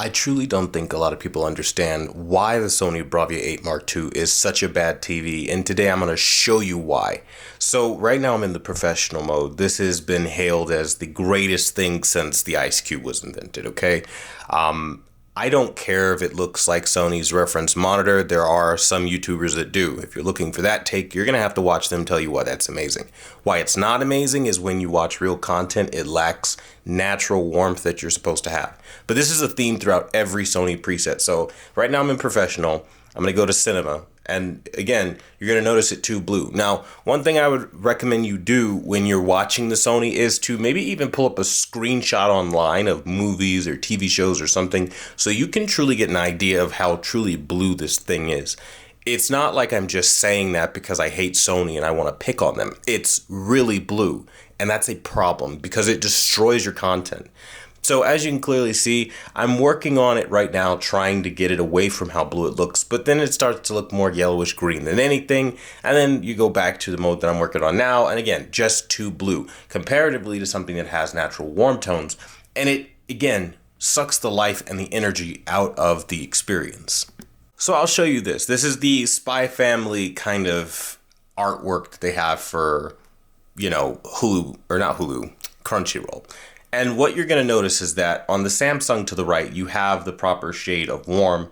I truly don't think a lot of people understand why the Sony Bravia 8 Mark II is such a bad TV, and today I'm going to show you why. So right now I'm in the professional mode. This has been hailed as the greatest thing since the Ice Cube was invented, okay? I don't care if it looks like Sony's reference monitor. There are some YouTubers that do. If you're looking for that take, you're going to have to watch them tell you why that's amazing. Why it's not amazing is when you watch real content, it lacks natural warmth that you're supposed to have. But this is a theme throughout every Sony preset. So right now I'm in professional. I'm going to go to cinema. And again, you're going to notice it too blue. Now, one thing I would recommend you do when you're watching the Sony is to maybe even pull up a screenshot online of movies or TV shows or something so you can truly get an idea of how truly blue this thing is. It's not like I'm just saying that because I hate Sony and I want to pick on them. It's really blue, and that's a problem because it destroys your content. So as you can clearly see, I'm working on it right now, trying to get it away from how blue it looks, but then it starts to look more yellowish green than anything, and then you go back to the mode that I'm working on now, and again, just too blue, comparatively to something that has natural warm tones, and it, again, sucks the life and the energy out of the experience. So I'll show you this. This is the Spy Family kind of artwork that they have for, Hulu, or not Hulu, Crunchyroll. And what you're going to notice is that on the Samsung to the right, you have the proper shade of warm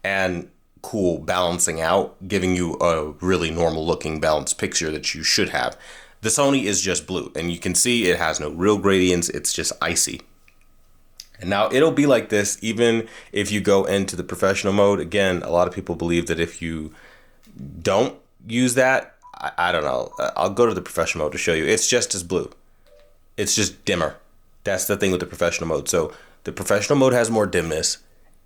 and cool balancing out, giving you a really normal looking balanced picture that you should have. The Sony is just blue, and you can see it has no real gradients. It's just icy. And now it'll be like this even if you go into the professional mode. Again, a lot of people believe that if you don't use that, I don't know. I'll go to the professional mode to show you. It's just as blue. It's just dimmer. That's the thing with the professional mode. So the professional mode has more dimness,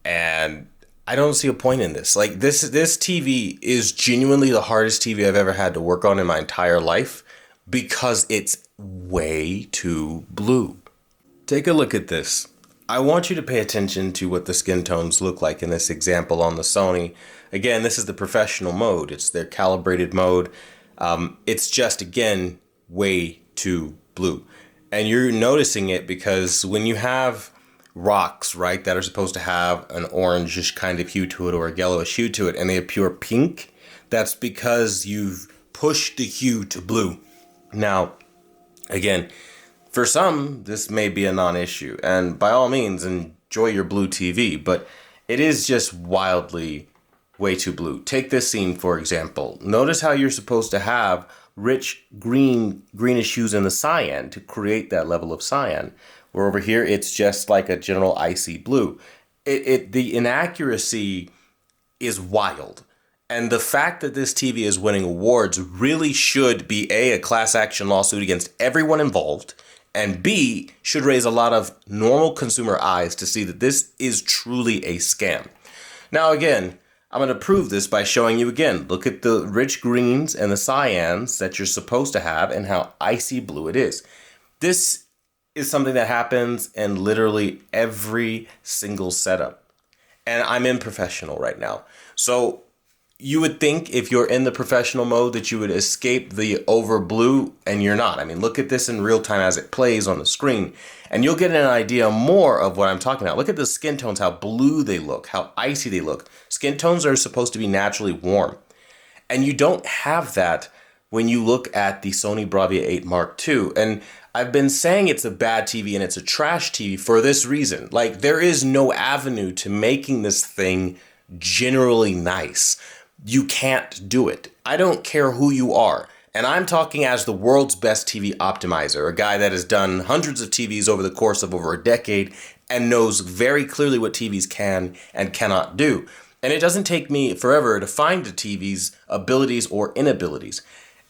and I don't see a point in this. Like this TV is genuinely the hardest TV I've ever had to work on in my entire life because it's way too blue. Take a look at this. I want you to pay attention to what the skin tones look like in this example on the Sony. Again, this is the professional mode. It's their calibrated mode. It's just, again, way too blue. And you're noticing it because when you have rocks, right, that are supposed to have an orangish kind of hue to it or a yellowish hue to it, and they appear pink, that's because you've pushed the hue to blue. Now, again, for some, this may be a non-issue, and by all means, enjoy your blue TV, but it is just wildly way too blue. Take this scene, for example. Notice how you're supposed to have rich greenish hues in the cyan to create that level of cyan, where over here it's just like a general icy blue. The inaccuracy is wild, and the fact that this TV is winning awards really should be a class action lawsuit against everyone involved, and B, should raise a lot of normal consumer eyes to see that this is truly a scam. Now again, I'm going to prove this by showing you again. Look at the rich greens and the cyans that you're supposed to have and how icy blue it is. This is something that happens in literally every single setup. And I'm in professional right now. So you would think if you're in the professional mode that you would escape the over blue, and you're not. I mean, look at this in real time as it plays on the screen, and you'll get an idea more of what I'm talking about. Look at the skin tones, how blue they look, how icy they look. Skin tones are supposed to be naturally warm, and you don't have that when you look at the Sony Bravia 8 Mark II. And I've been saying it's a bad TV and it's a trash TV for this reason. Like, there is no avenue to making this thing generally nice. You can't do it. I don't care who you are. And I'm talking as the world's best TV optimizer, a guy that has done hundreds of TVs over the course of over a decade and knows very clearly what TVs can and cannot do. And it doesn't take me forever to find a TV's abilities or inabilities.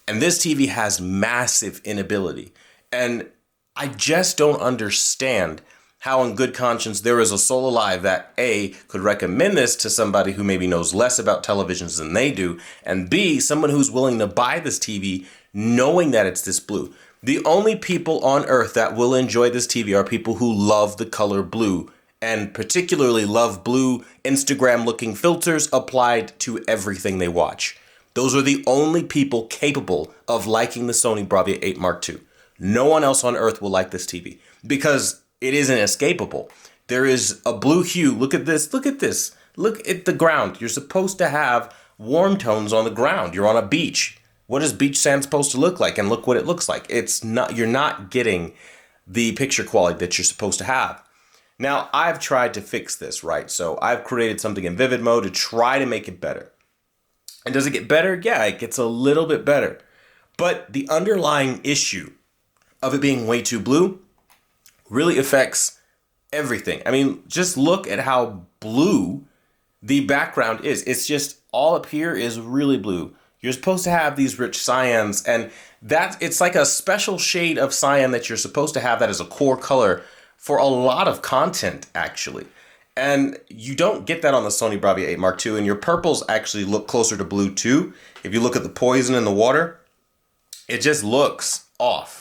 And this TV has massive inability. And I just don't understand how in good conscience there is a soul alive that A, could recommend this to somebody who maybe knows less about televisions than they do, and B, someone who's willing to buy this TV knowing that it's this blue. The only people on earth that will enjoy this TV are people who love the color blue, and particularly love blue Instagram-looking filters applied to everything they watch. Those are the only people capable of liking the Sony Bravia 8 Mark II. No one else on earth will like this TV because it isn't escapable. There is a blue hue. Look at this. Look at this. Look at the ground. You're supposed to have warm tones on the ground. You're on a beach. What is beach sand supposed to look like? And look what it looks like. It's not, you're not getting the picture quality that you're supposed to have. Now, I've tried to fix this, right? So I've created something in vivid mode to try to make it better. And does it get better? Yeah, it gets a little bit better. But the underlying issue of it being way too blue really affects everything. I mean, just look at how blue the background is. It's just all up here is really blue. You're supposed to have these rich cyans, and it's like a special shade of cyan that you're supposed to have that is a core color for a lot of content, actually. And you don't get that on the Sony Bravia 8 Mark II, and your purples actually look closer to blue too. If you look at the poison in the water, it just looks off.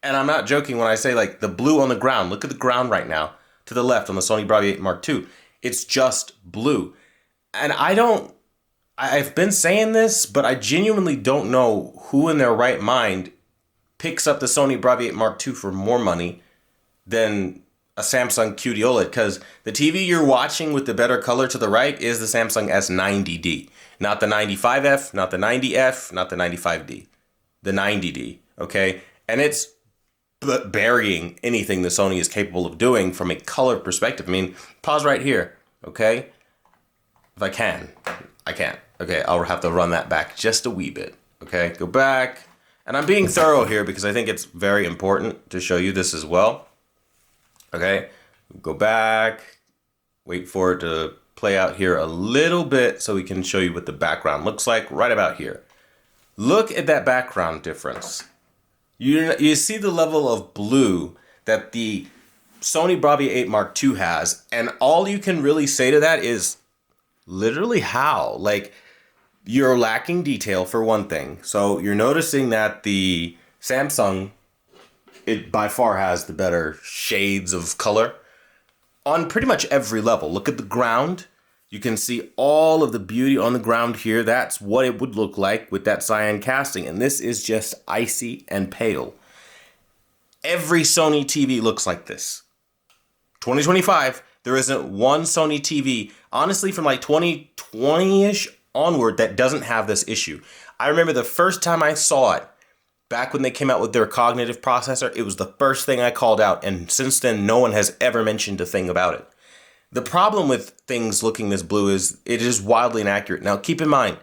And I'm not joking when I say like the blue on the ground. Look at the ground right now to the left on the Sony Bravia 8 Mark II. It's just blue. And I've been saying this, but I genuinely don't know who in their right mind picks up the Sony Bravia 8 Mark II for more money than a Samsung QD OLED, because the TV you're watching with the better color to the right is the Samsung S90D. Not the 95F, not the 90F, not the 95D. The 90D, okay? And it's burying anything the Sony is capable of doing from a color perspective. I mean, pause right here, okay? If I can. I can't. Okay, I'll have to run that back just a wee bit. Okay, go back. And I'm being thorough here because I think it's very important to show you this as well. Okay, go back. Wait for it to play out here a little bit so we can show you what the background looks like right about here. Look at that background difference. You see the level of blue that the Sony Bravia 8 Mark II has, and all you can really say to that is literally how? Like, you're lacking detail for one thing. So you're noticing that the Samsung, it by far has the better shades of color on pretty much every level. Look at the ground. You can see all of the beauty on the ground here. That's what it would look like with that cyan casting. And this is just icy and pale. Every Sony TV looks like this. 2025, there isn't one Sony TV, honestly, from like 2020-ish onward that doesn't have this issue. I remember the first time I saw it, back when they came out with their cognitive processor, it was the first thing I called out, and since then, no one has ever mentioned a thing about it. The problem with things looking this blue is it is wildly inaccurate. Now, keep in mind,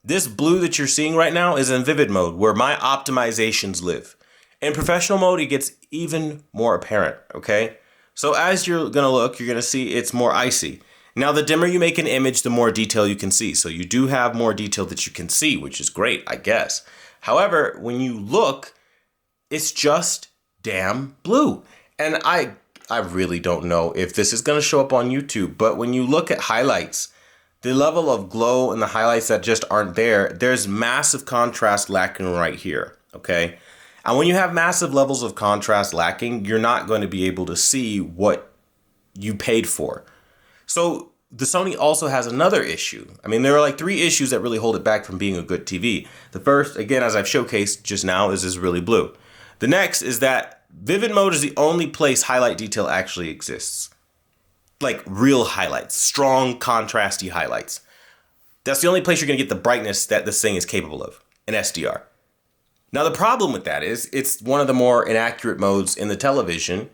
this blue that you're seeing right now is in vivid mode, where my optimizations live. In professional mode, it gets even more apparent, okay? So as you're gonna look, you're gonna see it's more icy. Now, the dimmer you make an image, the more detail you can see. So you do have more detail that you can see, which is great, I guess. However, when you look, it's just damn blue. And I really don't know if this is going to show up on YouTube, but when you look at highlights, the level of glow and the highlights that just aren't there, there's massive contrast lacking right here, okay? And when you have massive levels of contrast lacking, you're not going to be able to see what you paid for. So the Sony also has another issue. I mean, there are like 3 issues that really hold it back from being a good TV. The first, again, as I've showcased just now, is this really blue. The next is that vivid mode is the only place highlight detail actually exists. Like real highlights, strong, contrasty highlights. That's the only place you're gonna get the brightness that this thing is capable of, in SDR. Now the problem with that is it's one of the more inaccurate modes in the television.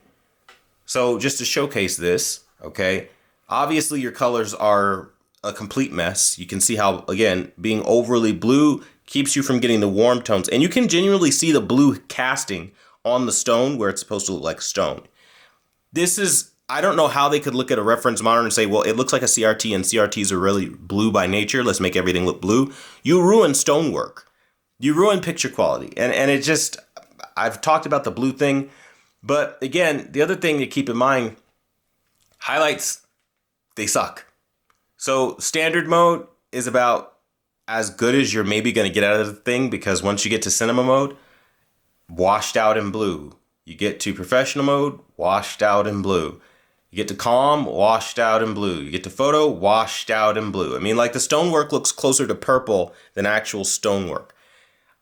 So just to showcase this, okay, obviously your colors are a complete mess. You can see how, again, being overly blue keeps you from getting the warm tones. And you can genuinely see the blue casting on the stone where it's supposed to look like stone. This is, I don't know how they could look at a reference monitor and say, well, it looks like a CRT and CRTs are really blue by nature. Let's make everything look blue. You ruin stonework. You ruin picture quality. And it just, I've talked about the blue thing. But again, the other thing to keep in mind, highlights, they suck. So standard mode is about as good as you're maybe going to get out of the thing, because once you get to cinema mode, washed out in blue. You get to professional mode, washed out in blue. You get to calm, washed out in blue. You get to photo, washed out in blue. I mean, like the stonework looks closer to purple than actual stonework.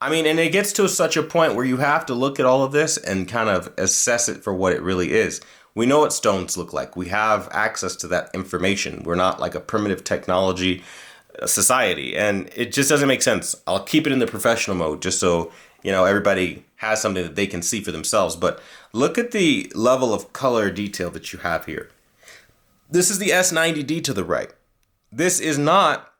I mean, and it gets to such a point where you have to look at all of this and kind of assess it for what it really is. We know what stones look like. We have access to that information. We're not like a primitive technology society, and it just doesn't make sense. I'll keep it in the professional mode just so, everybody has something that they can see for themselves. But look at the level of color detail that you have here. This is the S90D to the right. This is not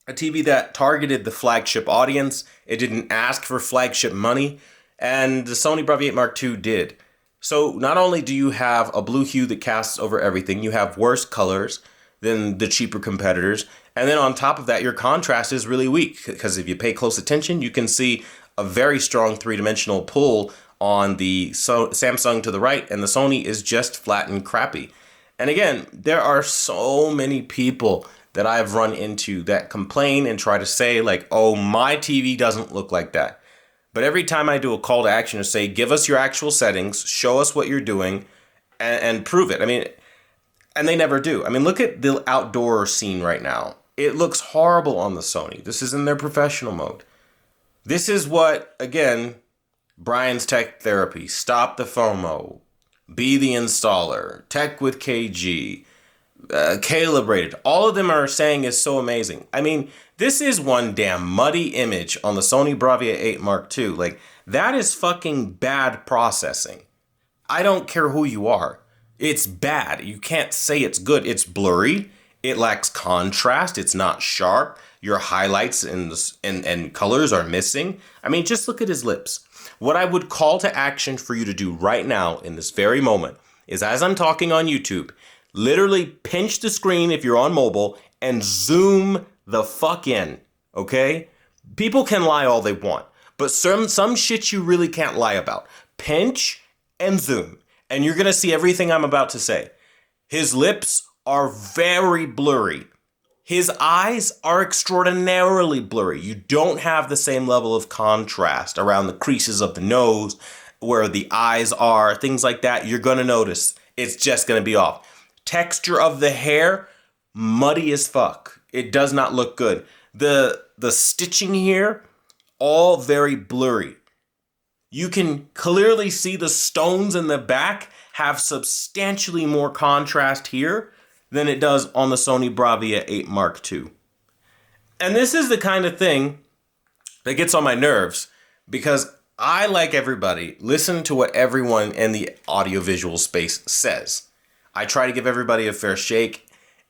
a TV that targeted the flagship audience. It didn't ask for flagship money, and the Sony Bravia 8 Mark II did. So not only do you have a blue hue that casts over everything, you have worse colors than the cheaper competitors. And then on top of that, your contrast is really weak, because if you pay close attention, you can see a very strong three-dimensional pull on the Samsung to the right, and the Sony is just flat and crappy. And again, there are so many people that I've run into that complain and try to say like, oh, my TV doesn't look like that. But every time I do a call to action to say, give us your actual settings, show us what you're doing, and prove it. And they never do. Look at the outdoor scene right now. It looks horrible on the Sony. This is in their professional mode. This is what, again, Brian's Tech Therapy, Stop the FOMO, Be the Installer, Tech with KG, Calibrated, all of them are saying is so amazing. This is one damn muddy image on the Sony Bravia 8 Mark II. Like, that is fucking bad processing. I don't care who you are. It's bad. You can't say it's good. It's blurry. It lacks contrast. It's not sharp. Your highlights and colors are missing. Just look at his lips. What I would call to action for you to do right now in this very moment is, as I'm talking on YouTube, literally pinch the screen if you're on mobile and zoom the fuck in, okay? People can lie all they want, but some shit you really can't lie about. Pinch and zoom, and you're gonna see everything I'm about to say. His lips are very blurry. His eyes are extraordinarily blurry. You don't have the same level of contrast around the creases of the nose, where the eyes are, things like that. You're gonna notice it's just gonna be off. Texture of the hair, muddy as fuck. It does not look good. The stitching here, all very blurry. You can clearly see the stones in the back have substantially more contrast here than it does on the Sony Bravia 8 Mark II. And this is the kind of thing that gets on my nerves, because I, like everybody, listen to what everyone in the audiovisual space says. I try to give everybody a fair shake,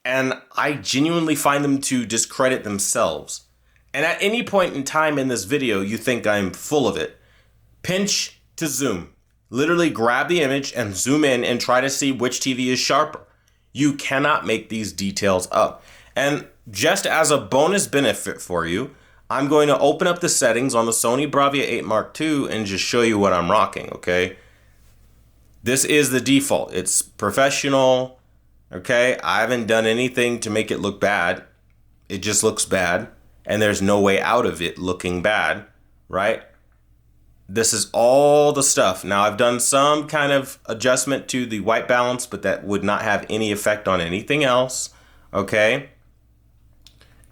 and I genuinely find them to discredit themselves. And at any point in time in this video, you think I'm full of it. Pinch to zoom. Literally grab the image and zoom in and try to see which TV is sharper. You cannot make these details up. And just as a bonus benefit for you, I'm going to open up the settings on the Sony Bravia 8 Mark II and just show you what I'm rocking, okay? This is the default. It's professional, okay? I haven't done anything to make it look bad. It just looks bad, and there's no way out of it looking bad, right? This is all the stuff. Now, I've done some kind of adjustment to the white balance, but that would not have any effect on anything else, okay?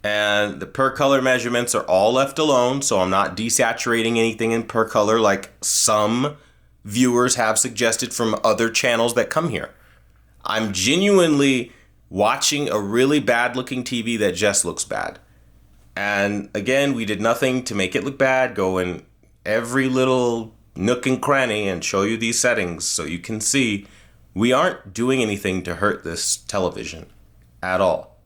And the per color measurements are all left alone, so I'm not desaturating anything in per color like some viewers have suggested from other channels that come here. I'm genuinely watching a really bad looking TV that just looks bad. And again, we did nothing to make it look bad. Go in every little nook and cranny and show you these settings so you can see we aren't doing anything to hurt this television at all.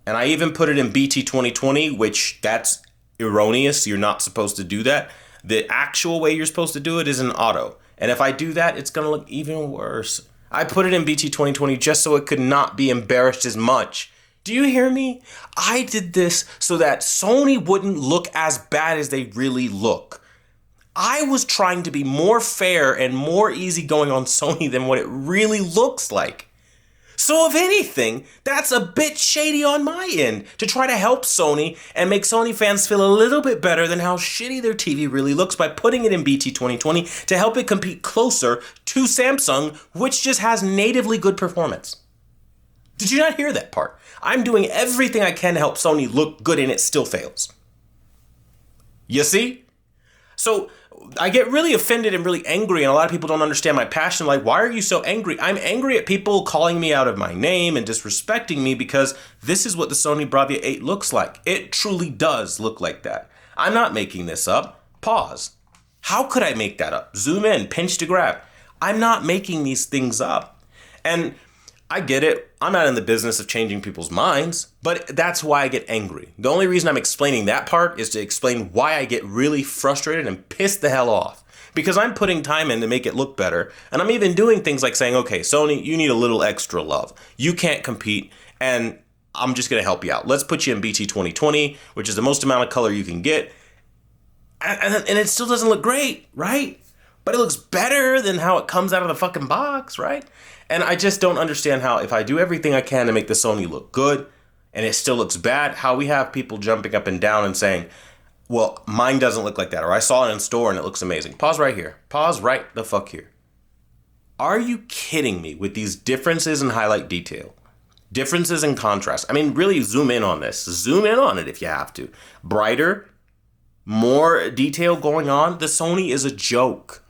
And I even put it in BT 2020, which that's erroneous. You're not supposed to do that. The actual way you're supposed to do it is in auto. And if I do that, it's going to look even worse. I put it in BT 2020 just so it could not be embarrassed as much. Do you hear me? I did this so that Sony wouldn't look as bad as they really look. I was trying to be more fair and more easygoing on Sony than what it really looks like. So if anything, that's a bit shady on my end to try to help Sony and make Sony fans feel a little bit better than how shitty their TV really looks by putting it in BT 2020 to help it compete closer to Samsung, which just has natively good performance. Did you not hear that part? I'm doing everything I can to help Sony look good and it still fails. You see? So I get really offended and really angry, and a lot of people don't understand my passion. Like, why are you so angry? I'm angry at people calling me out of my name and disrespecting me because this is what the Sony Bravia 8 looks like. It truly does look like that. I'm not making this up. Pause. How could I make that up? Zoom in, pinch to grab. I'm not making these things up. And I get it. I'm not in the business of changing people's minds, but that's why I get angry. The only reason I'm explaining that part is to explain why I get really frustrated and pissed the hell off. Because I'm putting time in to make it look better. And I'm even doing things like saying, okay, Sony, you need a little extra love. You can't compete, and I'm just going to help you out. Let's put you in BT 2020, which is the most amount of color you can get. And it still doesn't look great, right? But it looks better than how it comes out of the fucking box, right? And I just don't understand how, if I do everything I can to make the Sony look good and it still looks bad, how we have people jumping up and down and saying, well, mine doesn't look like that, or I saw it in store and it looks amazing. Pause right here. Pause right the fuck here. Are you kidding me with these differences in highlight detail? Differences in contrast. I mean, really zoom in on this. Zoom in on it if you have to. Brighter, more detail going on. The Sony is a joke.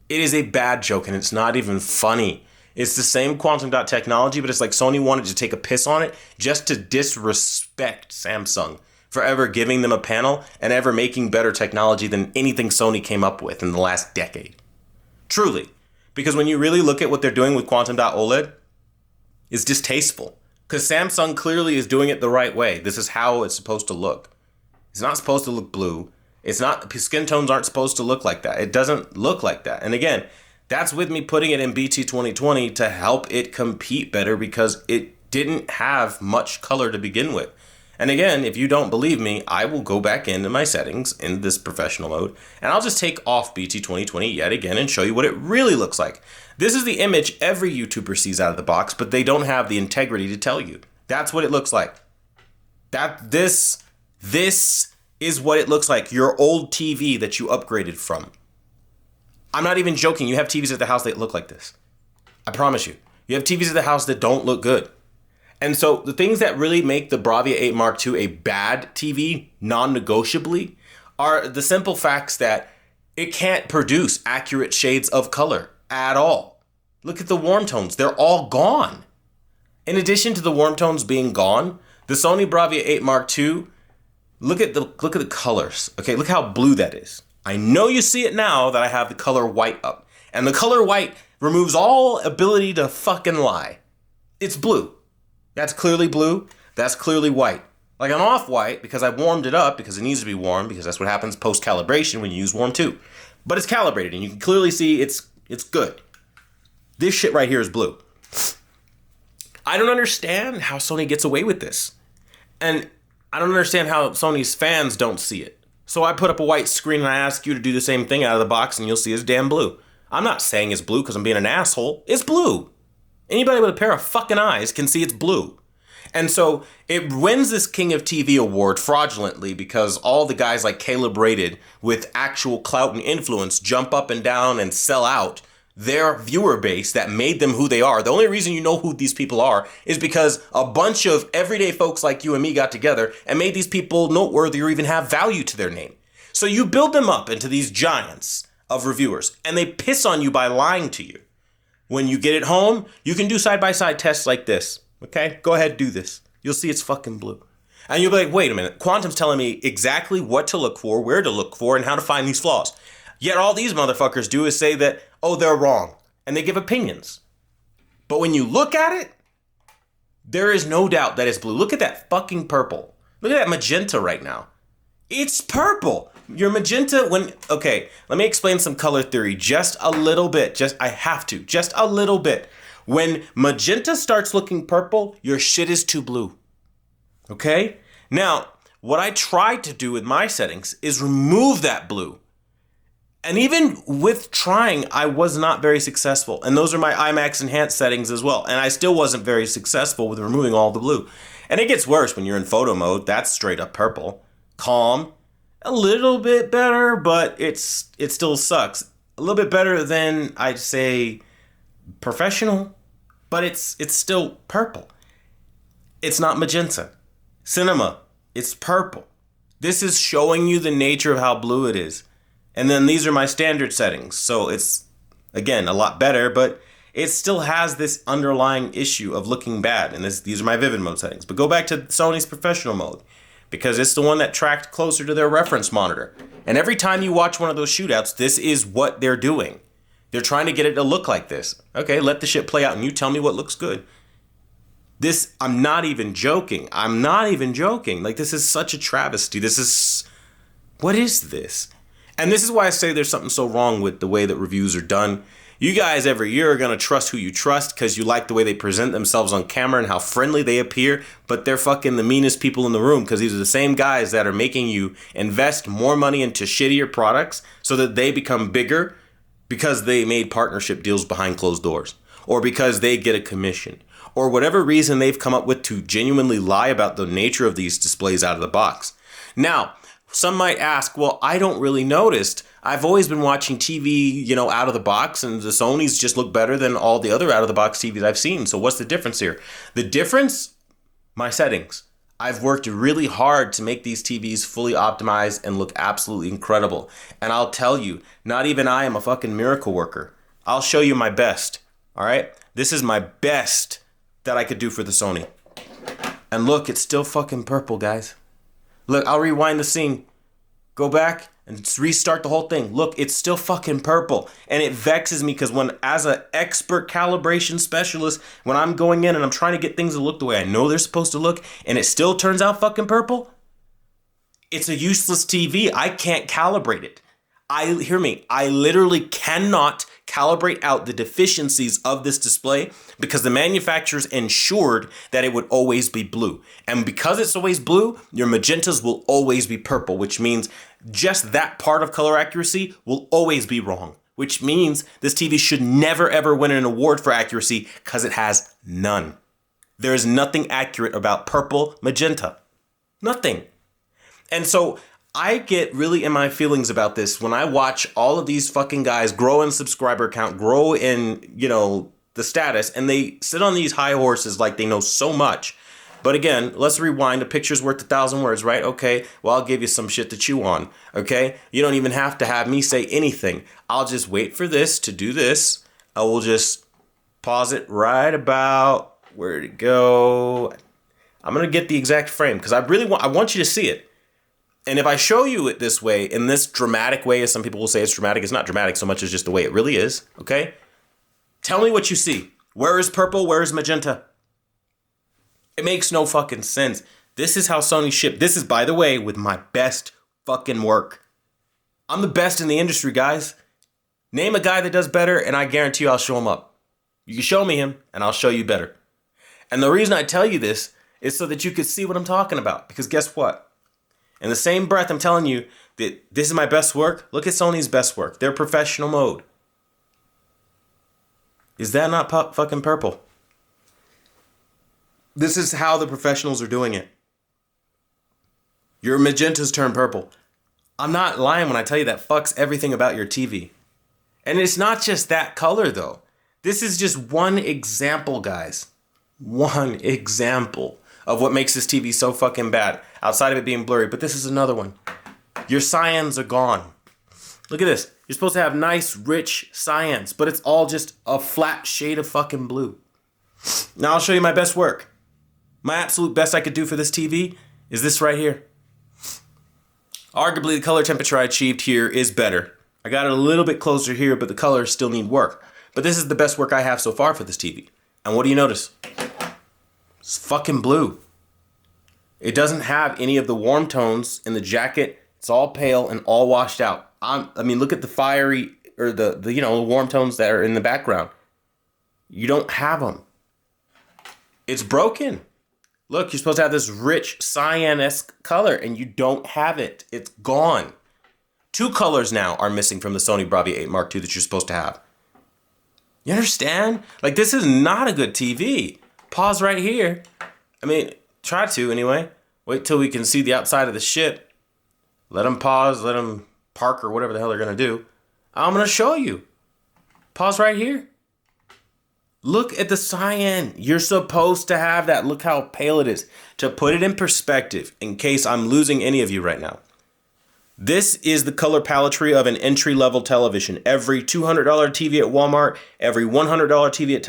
It is a bad joke, and it's not even funny. It's the same quantum dot technology, but it's like Sony wanted to take a piss on it just to disrespect Samsung for ever giving them a panel and ever making better technology than anything Sony came up with in the last decade. Truly. Because when you really look at what they're doing with quantum dot OLED, it's distasteful. Because Samsung clearly is doing it the right way. This is how it's supposed to look. It's not supposed to look blue. It's not, skin tones aren't supposed to look like that. It doesn't look like that. And again, that's with me putting it in BT 2020 to help it compete better because it didn't have much color to begin with. And again, if you don't believe me, I will go back into my settings in this professional mode and I'll just take off BT 2020 yet again and show you what it really looks like. This is the image every YouTuber sees out of the box, but they don't have the integrity to tell you. That's what it looks like. This is what it looks like. Your old TV that you upgraded from. I'm not even joking. You have TVs at the house that look like this. I promise you. You have TVs at the house that don't look good. And so the things that really make the Bravia 8 Mark II a bad TV, non-negotiably, are the simple facts that it can't produce accurate shades of color at all. Look at the warm tones. They're all gone. In addition to the warm tones being gone, the Sony Bravia 8 Mark II, look at the colors. Okay, look how blue that is. I know you see it now that I have the color white up. And the color white removes all ability to fucking lie. It's blue. That's clearly blue. That's clearly white. Like an off-white, because I warmed it up, because it needs to be warm, because that's what happens post-calibration when you use warm 2. But it's calibrated, and you can clearly see it's good. This shit right here is blue. I don't understand how Sony gets away with this. And I don't understand how Sony's fans don't see it. So I put up a white screen and I ask you to do the same thing out of the box and you'll see it's damn blue. I'm not saying it's blue because I'm being an asshole. It's blue. Anybody with a pair of fucking eyes can see it's blue. And so it wins this King of TV award fraudulently because all the guys like Caleb Rated with actual clout and influence jump up and down and sell out their viewer base that made them who they are. The only reason you know who these people are is because a bunch of everyday folks like you and me got together and made these people noteworthy or even have value to their name. So you build them up into these giants of reviewers and they piss on you by lying to you. When you get it home, you can do side-by-side tests like this. Okay, go ahead, do this. You'll see it's fucking blue. And you'll be like, wait a minute, Quantum's telling me exactly what to look for, where to look for, and how to find these flaws. Yet all these motherfuckers do is say that, oh, they're wrong. And they give opinions. But when you look at it, there is no doubt that it's blue. Look at that fucking purple. Look at that magenta right now. It's purple. Your magenta, okay, let me explain some color theory just a little bit. I have to, just a little bit. When magenta starts looking purple, your shit is too blue. Okay? Now, what I tried to do with my settings is remove that blue. And even with trying, I was not very successful. And those are my IMAX enhanced settings as well. And I still wasn't very successful with removing all the blue. And it gets worse when you're in photo mode. That's straight up purple. Calm. A little bit better, but it still sucks. A little bit better than, I'd say, professional. But it's still purple. It's not magenta. Cinema, it's purple. This is showing you the nature of how blue it is. And then these are my standard settings. So it's, again, a lot better, but it still has this underlying issue of looking bad. And these are my vivid mode settings. But go back to Sony's professional mode, because it's the one that tracked closer to their reference monitor. And every time you watch one of those shootouts, this is what they're doing. They're trying to get it to look like this. Okay, let the shit play out and you tell me what looks good. This, I'm not even joking. I'm not even joking. Like, this is such a travesty. What is this? And this is why I say there's something so wrong with the way that reviews are done. You guys every year are going to trust who you trust because you like the way they present themselves on camera and how friendly they appear, but they're fucking the meanest people in the room because these are the same guys that are making you invest more money into shittier products so that they become bigger because they made partnership deals behind closed doors, or because they get a commission, or whatever reason they've come up with to genuinely lie about the nature of these displays out of the box. Now, some might ask, well, I don't really notice. I've always been watching TV, out of the box, and the Sonys just look better than all the other out of the box TVs I've seen. So what's the difference here? The difference? My settings. I've worked really hard to make these TVs fully optimized and look absolutely incredible. And I'll tell you, not even I am a fucking miracle worker. I'll show you my best. All right? This is my best that I could do for the Sony. And look, it's still fucking purple, guys. Look, I'll rewind the scene. Go back and restart the whole thing. Look, it's still fucking purple. And it vexes me because as an expert calibration specialist, when I'm going in and I'm trying to get things to look the way I know they're supposed to look, and it still turns out fucking purple, it's a useless TV. I can't calibrate it. Hear me, I literally cannot calibrate out the deficiencies of this display because the manufacturers ensured that it would always be blue. And because it's always blue, your magentas will always be purple, which means just that part of color accuracy will always be wrong, which means this TV should never ever win an award for accuracy because it has none. There is nothing accurate about purple magenta. Nothing. And so I get really in my feelings about this when I watch all of these fucking guys grow in subscriber count, grow in, the status, and they sit on these high horses like they know so much. But again, let's rewind. A picture's worth 1,000 words, right? Okay, well, I'll give you some shit to chew on, okay? You don't even have to have me say anything. I'll just wait for this to do this. I will just pause it right about where to go. I'm going to get the exact frame because I want you to see it. And if I show you it this way, in this dramatic way, as some people will say it's dramatic, it's not dramatic so much as just the way it really is, okay? Tell me what you see. Where is purple? Where is magenta? It makes no fucking sense. This is how Sony shipped. This is, by the way, with my best fucking work. I'm the best in the industry, guys. Name a guy that does better, and I guarantee you I'll show him up. You can show me him, and I'll show you better. And the reason I tell you this is so that you could see what I'm talking about. Because guess what? In the same breath, I'm telling you that this is my best work. Look at Sony's best work. Their professional mode. Is that not fucking purple? This is how the professionals are doing it. Your magentas turn purple. I'm not lying when I tell you that fucks everything about your TV. And it's not just that color, though. This is just one example, guys. One example of what makes this TV so fucking bad, outside of it being blurry. But this is another one. Your cyans are gone. Look at this. You're supposed to have nice, rich cyans, but it's all just a flat shade of fucking blue. Now I'll show you my best work. My absolute best I could do for this TV is this right here. Arguably, the color temperature I achieved here is better. I got it a little bit closer here, but the colors still need work. But this is the best work I have so far for this TV. And what do you notice? It's fucking blue. It doesn't have any of the warm tones in the jacket. It's all pale and all washed out. Look at the fiery or the warm tones that are in the background. You don't have them. It's broken. Look, you're supposed to have this rich cyan-esque color and you don't have it. It's gone. 2 colors now are missing from the Sony Bravia 8 Mark II that you're supposed to have. You understand? Like, this is not a good TV. Pause right here. Try to anyway. Wait till we can see the outside of the ship. Let them pause, let them park or whatever the hell they're going to do. I'm going to show you. Pause right here. Look at the cyan. You're supposed to have that. Look how pale it is. To put it in perspective, in case I'm losing any of you right now. This is the color paletry of an entry-level television. Every $200 TV at Walmart, every $100 TV at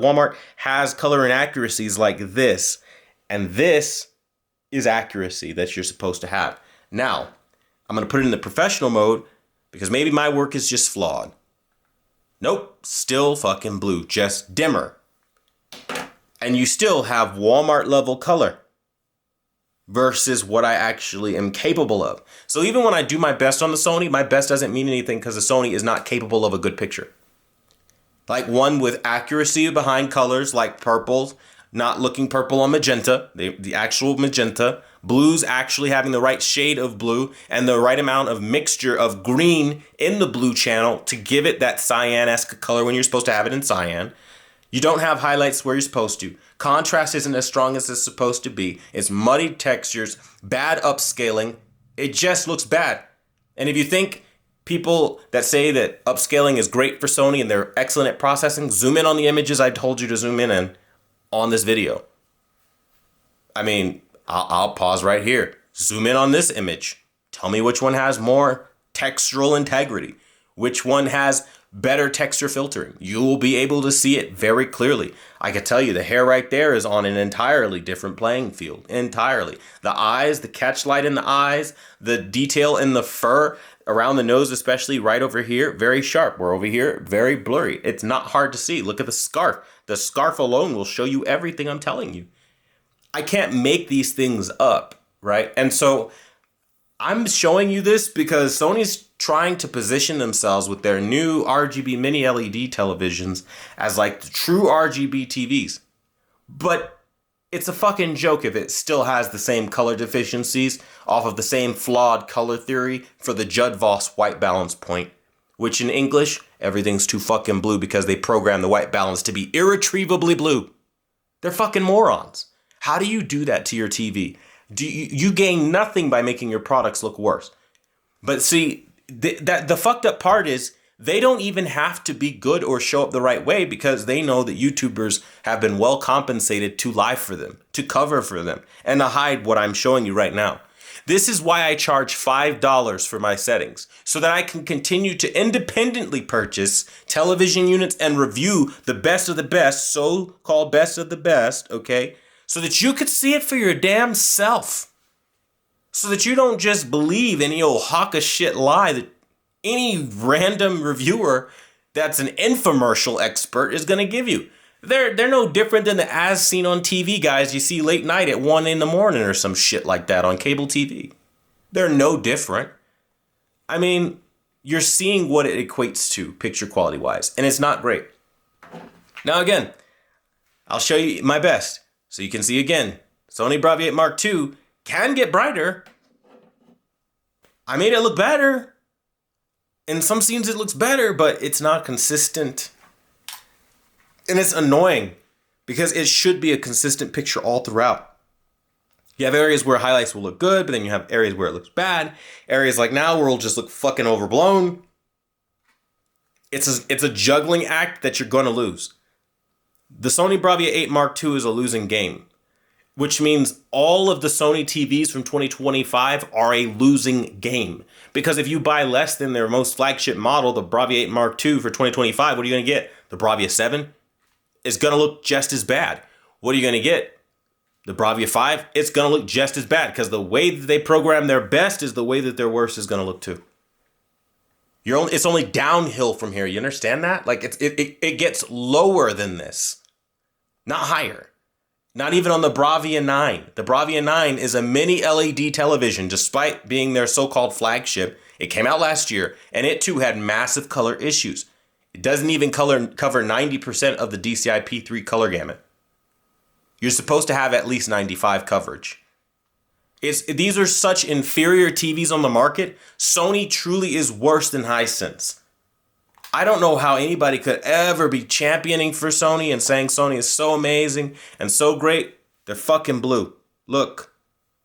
Walmart has color inaccuracies like this. And this is accuracy that you're supposed to have. Now, I'm going to put it in the professional mode because maybe my work is just flawed. Nope, still fucking blue, just dimmer. And you still have Walmart level color versus what I actually am capable of. So even when I do my best on the Sony, my best doesn't mean anything because the Sony is not capable of a good picture. Like one with accuracy behind colors like purples, not looking purple on magenta, the actual magenta, blues actually having the right shade of blue and the right amount of mixture of green in the blue channel to give it that cyan-esque color when you're supposed to have it in cyan. You don't have highlights where you're supposed to. Contrast isn't as strong as it's supposed to be. It's muddy textures, bad upscaling. It just looks bad. And if you think people that say that upscaling is great for Sony and they're excellent at processing, zoom in on the images I told you to zoom in on this video. I mean, I'll pause right here. Zoom in on this image. Tell me which one has more textural integrity. Which one has better texture filtering. You will be able to see it very clearly. I can tell you the hair right there is on an entirely different playing field. Entirely. The eyes, the catch light in the eyes, the detail in the fur around the nose, especially right over here, very sharp. We're over here, very blurry. It's not hard to see. Look at the scarf. The scarf alone will show you everything I'm telling you. I can't make these things up, right? And so I'm showing you this because Sony's trying to position themselves with their new RGB mini LED televisions as like the true RGB TVs. But it's a fucking joke if it still has the same color deficiencies off of the same flawed color theory for the Judd-Voss white balance point, which in English, everything's too fucking blue because they program the white balance to be irretrievably blue. They're fucking morons. How do you do that to your TV? You gain nothing by making your products look worse. But see, the fucked up part is they don't even have to be good or show up the right way because they know that YouTubers have been well compensated to lie for them, to cover for them, and to hide what I'm showing you right now. This is why I charge $5 for my settings, so that I can continue to independently purchase television units and review the best of the best, so-called best of the best, okay? So that you could see it for your damn self. So that you don't just believe any old hawk of shit lie that any random reviewer that's an infomercial expert is going to give you. They're no different than the as seen on TV guys you see late night at 1 a.m. or some shit like that on cable TV. They're no different. I mean, you're seeing what it equates to picture quality wise, and it's not great. Now again, I'll show you my best. So you can see again, Sony Bravia 8 Mark II can get brighter. I made it look better. In some scenes it looks better, but it's not consistent. And it's annoying because it should be a consistent picture all throughout. You have areas where highlights will look good, but then you have areas where it looks bad. Areas like now where it'll just look fucking overblown. It's a juggling act that you're going to lose. The Sony Bravia 8 Mark II is a losing game, which means all of the Sony TVs from 2025 are a losing game. Because if you buy less than their most flagship model, the Bravia 8 Mark II for 2025, what are you going to get? The Bravia 7 is going to look just as bad. What are you going to get? The Bravia 5, it's going to look just as bad because the way that they program their best is the way that their worst is going to look too. It's only downhill from here. You understand that? Like it gets lower than this, not higher. Not even on the Bravia 9. The Bravia 9 is a mini LED television, despite being their so-called flagship. It came out last year, and it too had massive color issues. It doesn't even cover 90% of the DCI P3 color gamut. You're supposed to have at least 95 coverage. These are such inferior TVs on the market. Sony truly is worse than Hisense. I don't know how anybody could ever be championing for Sony and saying Sony is so amazing and so great. They're fucking blue. Look,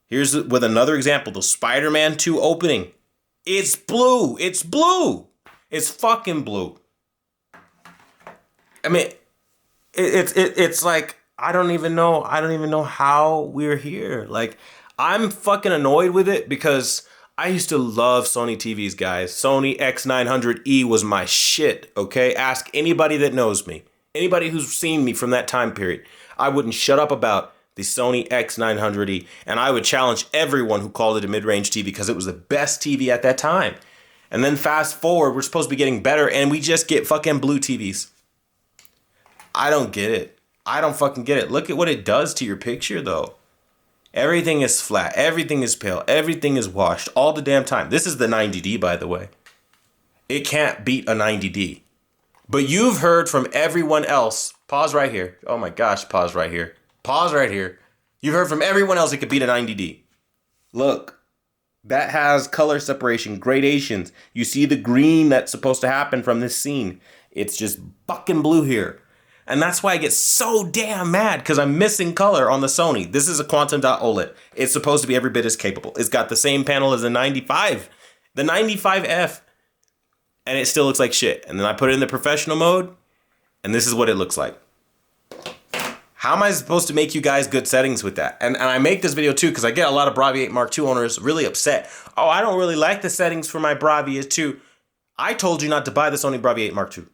here's with another example. The Spider-Man 2 opening. It's blue. It's blue. It's fucking blue. I mean, it's like, I don't even know how we're here. Like, I'm fucking annoyed with it because I used to love Sony TVs, guys. Sony X900E was my shit, okay? Ask anybody that knows me. Anybody who's seen me from that time period. I wouldn't shut up about the Sony X900E, and I would challenge everyone who called it a mid-range TV because it was the best TV at that time. And then fast forward, we're supposed to be getting better, and we just get fucking blue TVs. I don't get it. I don't fucking get it. Look at what it does to your picture, though. Everything is flat. Everything is pale. Everything is washed all the damn time. This is the 90D, by the way. It can't beat a 90D. But you've heard from everyone else. Pause right here. Oh my gosh, pause right here. Pause right here. You've heard from everyone else it could beat a 90D. Look, that has color separation, gradations. You see the green that's supposed to happen from this scene. It's just fucking blue here. And that's why I get so damn mad, because I'm missing color on the Sony. This is a quantum dot OLED. It's supposed to be every bit as capable. It's got the same panel as the 95, the 95F, and it still looks like shit. And then I put it in the professional mode, and this is what it looks like. How am I supposed to make you guys good settings with that? And I make this video too because I get a lot of Bravia 8 Mark II owners really upset. Oh, I don't really like the settings for my Bravia 2. I told you not to buy the Sony Bravia 8 Mark II.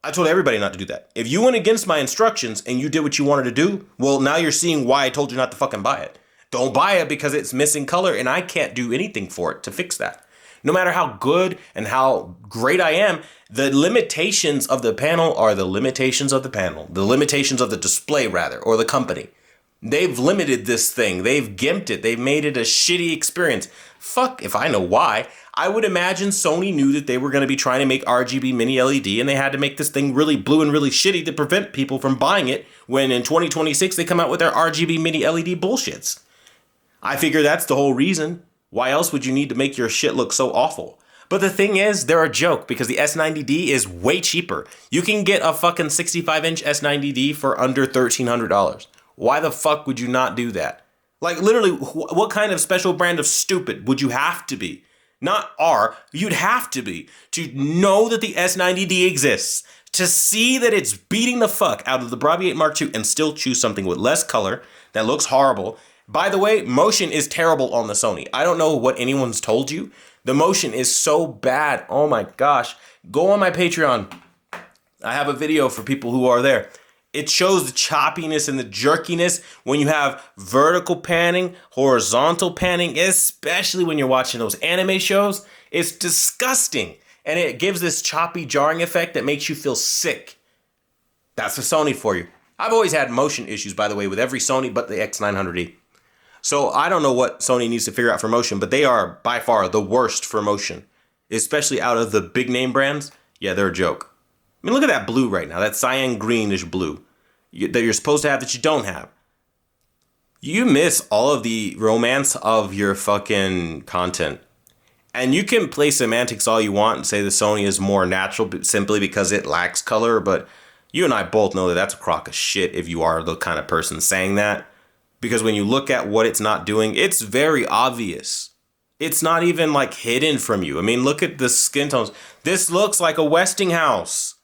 I told everybody not to do that. If you went against my instructions and you did what you wanted to do, well, now you're seeing why I told you not to fucking buy it. Don't buy it because it's missing color and I can't do anything for it to fix that. No matter how good and how great I am, the limitations of the panel are the limitations of the panel. The limitations of the display, rather, or the company. They've limited this thing. They've gimped it. They've made it a shitty experience. Fuck if I know why. I would imagine Sony knew that they were going to be trying to make RGB mini LED and they had to make this thing really blue and really shitty to prevent people from buying it when in 2026 they come out with their RGB mini LED bullshits. I figure that's the whole reason. Why else would you need to make your shit look so awful? But the thing is, they're a joke because the S90D is way cheaper. You can get a fucking 65-inch S90D for under $1,300. Why the fuck would you not do that? Like literally, what kind of special brand of stupid would you have to be? Not you'd have to be to know that the S90D exists, to see that it's beating the fuck out of the Bravia 8 Mark II and still choose something with less color that looks horrible. By the way, motion is terrible on the Sony. I don't know what anyone's told you. The motion is so bad. Oh my gosh. Go on my Patreon. I have a video for people who are there. It shows the choppiness and the jerkiness when you have vertical panning, horizontal panning, especially when you're watching those anime shows. It's disgusting. And it gives this choppy, jarring effect that makes you feel sick. That's the Sony for you. I've always had motion issues, by the way, with every Sony but the X900E. So I don't know what Sony needs to figure out for motion, but they are by far the worst for motion. Especially out of the big name brands. Yeah, they're a joke. I mean, look at that blue right now. That cyan greenish blue that you're supposed to have that you don't have. You miss all of the romance of your fucking content. And you can play semantics all you want and say the Sony is more natural simply because it lacks color, but you and I both know that that's a crock of shit if you are the kind of person saying that. Because when you look at what it's not doing, it's very obvious. It's not even like hidden from you. I mean, look at the skin tones. This looks like a Westinghouse.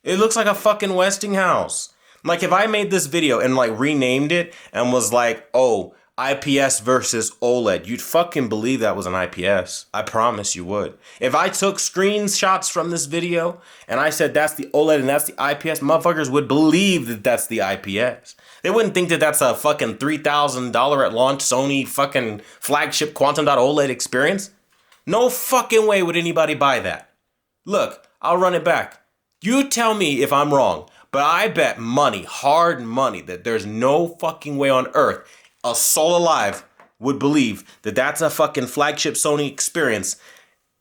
It looks like a fucking Westinghouse. Like if I made this video and like renamed it and was like, oh, IPS versus OLED, you'd fucking believe that was an IPS. I promise you would. If I took screenshots from this video and I said that's the OLED and that's the IPS, motherfuckers would believe that that's the IPS. They wouldn't think that that's a fucking $3,000 at launch Sony fucking flagship quantum dot OLED experience. No fucking way would anybody buy that. Look, I'll run it back. You tell me if I'm wrong, but I bet money, hard money, that there's no fucking way on earth a soul alive would believe that that's a fucking flagship Sony experience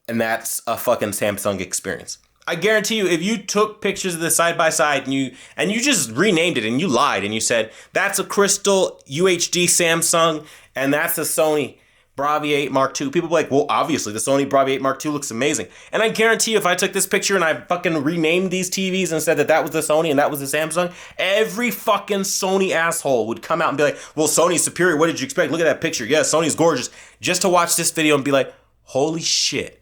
and that's a fucking Samsung experience. I guarantee you, if you took pictures of this side by side and you just renamed it and you lied and you said that's a crystal UHD Samsung and that's a Sony Bravia 8 Mark II, people be like, well, obviously the Sony Bravia 8 Mark II looks amazing. And I guarantee you, if I took this picture and I fucking renamed these TVs and said that that was the Sony and that was the Samsung, every fucking Sony asshole would come out and be like, well, Sony's superior. What did you expect? Look at that picture. Yeah, Sony's gorgeous. Just to watch this video and be like, holy shit.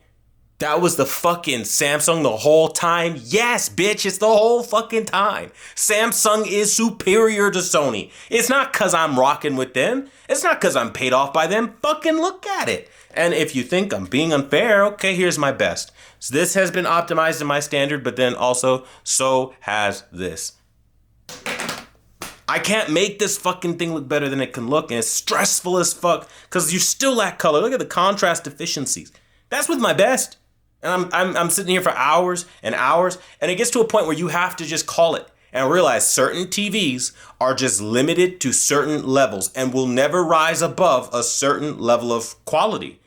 That was the fucking Samsung the whole time? Yes, bitch, it's the whole fucking time. Samsung is superior to Sony. It's not because I'm rocking with them. It's not because I'm paid off by them. Fucking look at it. And if you think I'm being unfair, okay, here's my best. So this has been optimized in my standard, but then also so has this. I can't make this fucking thing look better than it can look, and it's stressful as fuck because you still lack color. Look at the contrast deficiencies. That's with my best. And I'm sitting here for hours and hours, and it gets to a point where you have to just call it and realize certain TVs are just limited to certain levels and will never rise above a certain level of quality.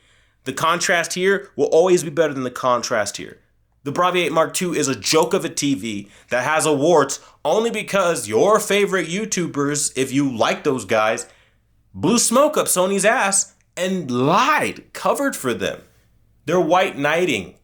The contrast here will always be better than the contrast here. The Bravia 8 Mark II is a joke of a TV that has awards only because your favorite YouTubers, if you like those guys, blew smoke up Sony's ass and lied, covered for them. They're white knighting.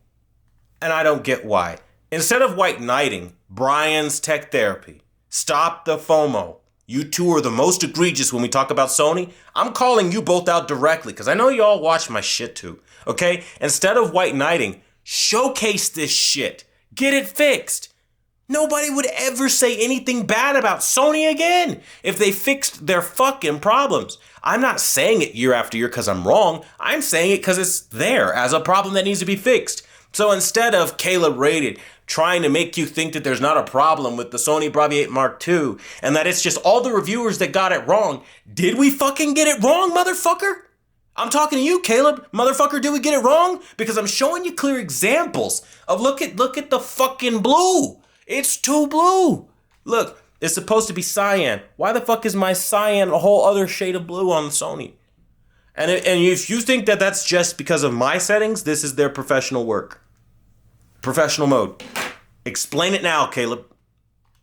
And I don't get why. Instead of white knighting, Brian's Tech Therapy. Stop the FOMO. You two are the most egregious when we talk about Sony. I'm calling you both out directly because I know you all watch my shit too. Okay? Instead of white knighting, showcase this shit. Get it fixed. Nobody would ever say anything bad about Sony again if they fixed their fucking problems. I'm not saying it year after year because I'm wrong. I'm saying it because it's there as a problem that needs to be fixed. So instead of Caleb Rated trying to make you think that there's not a problem with the Sony Bravia 8 Mark II and that it's just all the reviewers that got it wrong, did we fucking get it wrong, motherfucker? I'm talking to you, Caleb. Motherfucker, did we get it wrong? Because I'm showing you clear examples of look at the fucking blue. It's too blue. Look, it's supposed to be cyan. Why the fuck is my cyan a whole other shade of blue on Sony? And if you think that that's just because of my settings, this is their professional work. Professional mode. Explain it now, Caleb.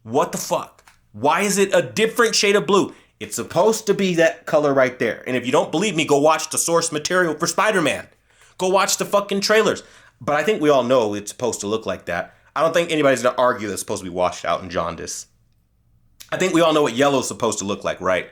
What the fuck? Why is it a different shade of blue? It's supposed to be that color right there. And if you don't believe me, go watch the source material for Spider-Man. Go watch the fucking trailers. But I think we all know it's supposed to look like that. I don't think anybody's going to argue that it's supposed to be washed out in jaundice. I think we all know what yellow's supposed to look like, right?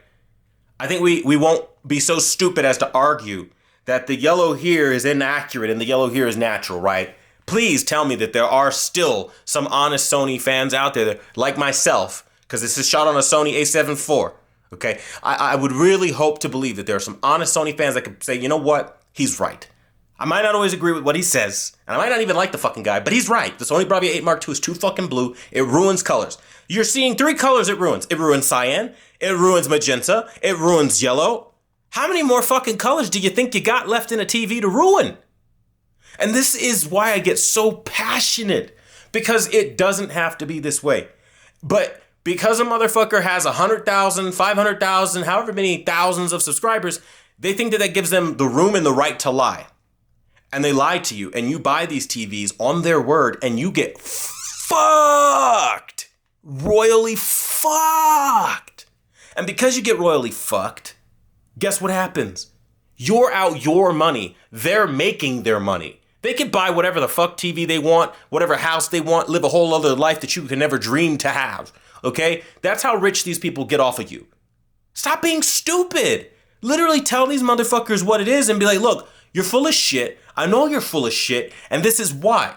I think we won't be so stupid as to argue that the yellow here is inaccurate and the yellow here is natural, right? Please tell me that there are still some honest Sony fans out there that, like myself, because this is shot on a Sony a7 IV, okay? I would really hope to believe that there are some honest Sony fans that could say, you know what? He's right. I might not always agree with what he says, and I might not even like the fucking guy, but he's right. The Sony Bravia 8 Mark II is too fucking blue. It ruins colors. You're seeing 3 colors it ruins. It ruins cyan. It ruins magenta. It ruins yellow. How many more fucking colors do you think you got left in a TV to ruin? And this is why I get so passionate, because it doesn't have to be this way. But because a motherfucker has 100,000, 500,000, however many thousands of subscribers, they think that that gives them the room and the right to lie. And they lie to you, and you buy these TVs on their word, and you get fucked. Royally fucked. And because you get royally fucked, guess what happens? You're out your money. They're making their money. They can buy whatever the fuck TV they want, whatever house they want, live a whole other life that you can never dream to have. Okay? That's how rich these people get off of you. Stop being stupid. Literally tell these motherfuckers what it is and be like, look, you're full of shit. I know you're full of shit, and this is why.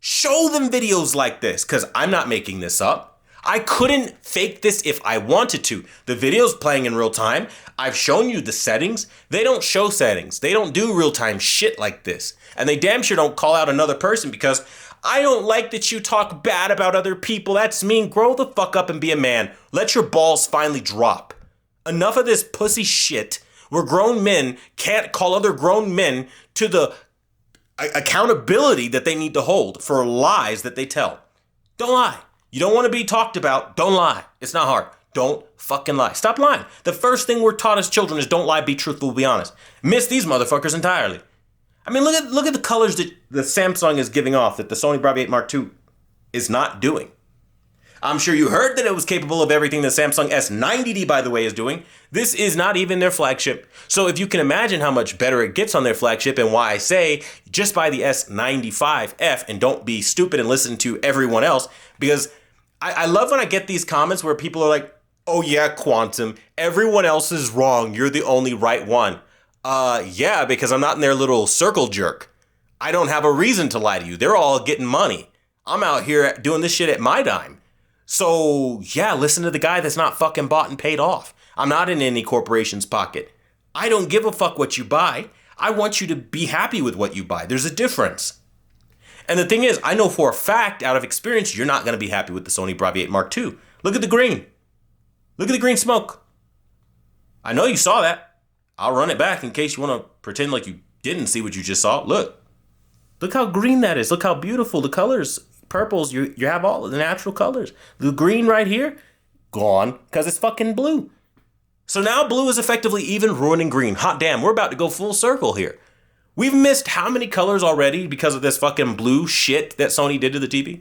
Show them videos like this, because I'm not making this up. I couldn't fake this if I wanted to. The video's playing in real time. I've shown you the settings. They don't show settings. They don't do real-time shit like this. And they damn sure don't call out another person because I don't like that you talk bad about other people. That's mean. Grow the fuck up and be a man. Let your balls finally drop. Enough of this pussy shit where grown men can't call other grown men to the accountability that they need to hold for lies that they tell. Don't lie. You don't want to be talked about. Don't lie. It's not hard. Don't fucking lie. Stop lying. The first thing we're taught as children is don't lie, be truthful, be honest. Miss these motherfuckers entirely. I mean, look at the colors that the Samsung is giving off that the Sony Bravia 8 Mark II is not doing. I'm sure you heard that it was capable of everything the Samsung S90i, by the way, is doing. This is not even their flagship. So if you can imagine how much better it gets on their flagship and why I say just buy the S95F and don't be stupid and listen to everyone else, because I love when I get these comments where people are like, oh yeah, Quantum, everyone else is wrong. You're the only right one. Yeah, because I'm not in their little circle jerk. I don't have a reason to lie to you. They're all getting money. I'm out here doing this shit at my dime. So yeah, listen to the guy that's not fucking bought and paid off. I'm not in any corporation's pocket. I don't give a fuck what you buy. I want you to be happy with what you buy. There's a difference. And the thing is, I know for a fact, out of experience, you're not going to be happy with the Sony Bravia 8 Mark II. Look at the green. Look at the green smoke. I know you saw that. I'll run it back in case you want to pretend like you didn't see what you just saw. Look. Look how green that is. Look how beautiful the colors. Purples, you have all of the natural colors. The green right here, gone because it's fucking blue. So now blue is effectively even ruining green. Hot damn, we're about to go full circle here. We've missed how many colors already because of this fucking blue shit that Sony did to the TV?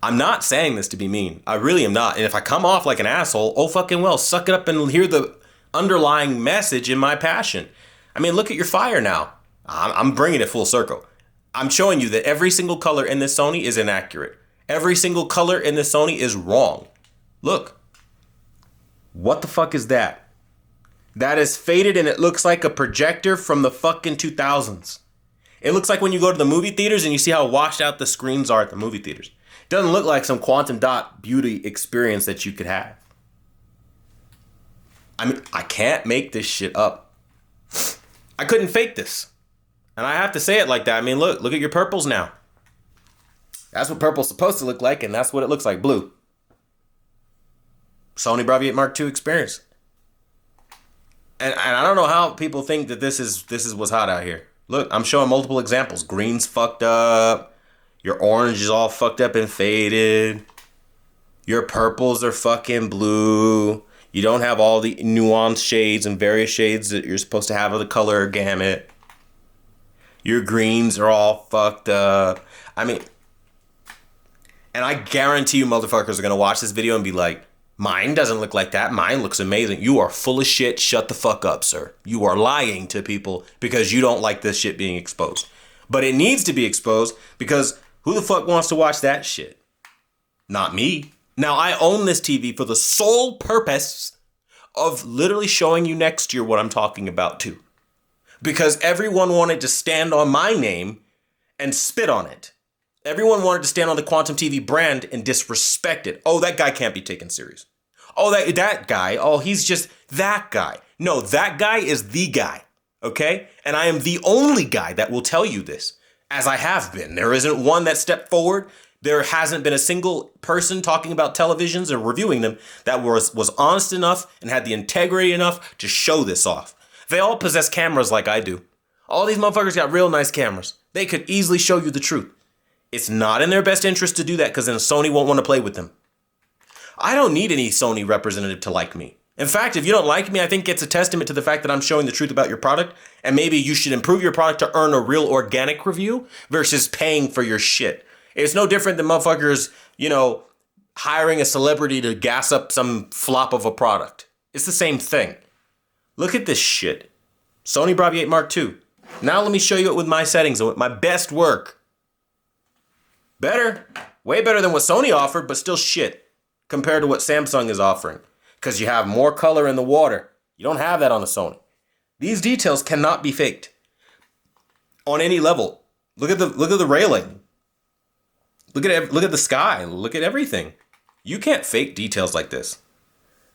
I'm not saying this to be mean. I really am not. And if I come off like an asshole, oh fucking well, suck it up and hear the underlying message in my passion. I mean, look at your fire now. I'm bringing it full circle. I'm showing you that every single color in this Sony is inaccurate. Every single color in this Sony is wrong. Look. What the fuck is that? That is faded and it looks like a projector from the fucking 2000s. It looks like when you go to the movie theaters and you see how washed out the screens are at the movie theaters. It doesn't look like some quantum dot beauty experience that you could have. I mean, I can't make this shit up. I couldn't fake this. And I have to say it like that. I mean, look at your purples now. That's what purple's supposed to look like, and that's what it looks like, blue. Sony Bravia 8 Mark II experience. And I don't know how people think that this is what's hot out here. Look, I'm showing multiple examples. Green's fucked up. Your orange is all fucked up and faded. Your purples are fucking blue. You don't have all the nuanced shades and various shades that you're supposed to have of the color gamut. Your greens are all fucked up. I mean, and I guarantee you motherfuckers are going to watch this video and be like, mine doesn't look like that. Mine looks amazing. You are full of shit. Shut the fuck up, sir. You are lying to people because you don't like this shit being exposed. But it needs to be exposed because who the fuck wants to watch that shit? Not me. Now, I own this TV for the sole purpose of literally showing you next year what I'm talking about too. Because everyone wanted to stand on my name and spit on it. Everyone wanted to stand on the Quantum TV brand and disrespect it. Oh, that guy can't be taken serious. Oh, that guy, oh, he's just that guy. No, that guy is the guy, okay? And I am the only guy that will tell you this, as I have been. There isn't one that stepped forward. There hasn't been a single person talking about televisions or reviewing them that was honest enough and had the integrity enough to show this off. They all possess cameras like I do. All these motherfuckers got real nice cameras. They could easily show you the truth. It's not in their best interest to do that because then Sony won't want to play with them. I don't need any Sony representative to like me. In fact, if you don't like me, I think it's a testament to the fact that I'm showing the truth about your product, and maybe you should improve your product to earn a real organic review versus paying for your shit. It's no different than motherfuckers, hiring a celebrity to gas up some flop of a product. It's the same thing. Look at this shit. Sony Bravia 8 Mark II. Now let me show you it with my settings and with my best work. Better. Way better than what Sony offered, but still shit compared to what Samsung is offering. Because you have more color in the water. You don't have that on the Sony. These details cannot be faked. On any level. Look at the railing. Look at the sky. Look at everything. You can't fake details like this.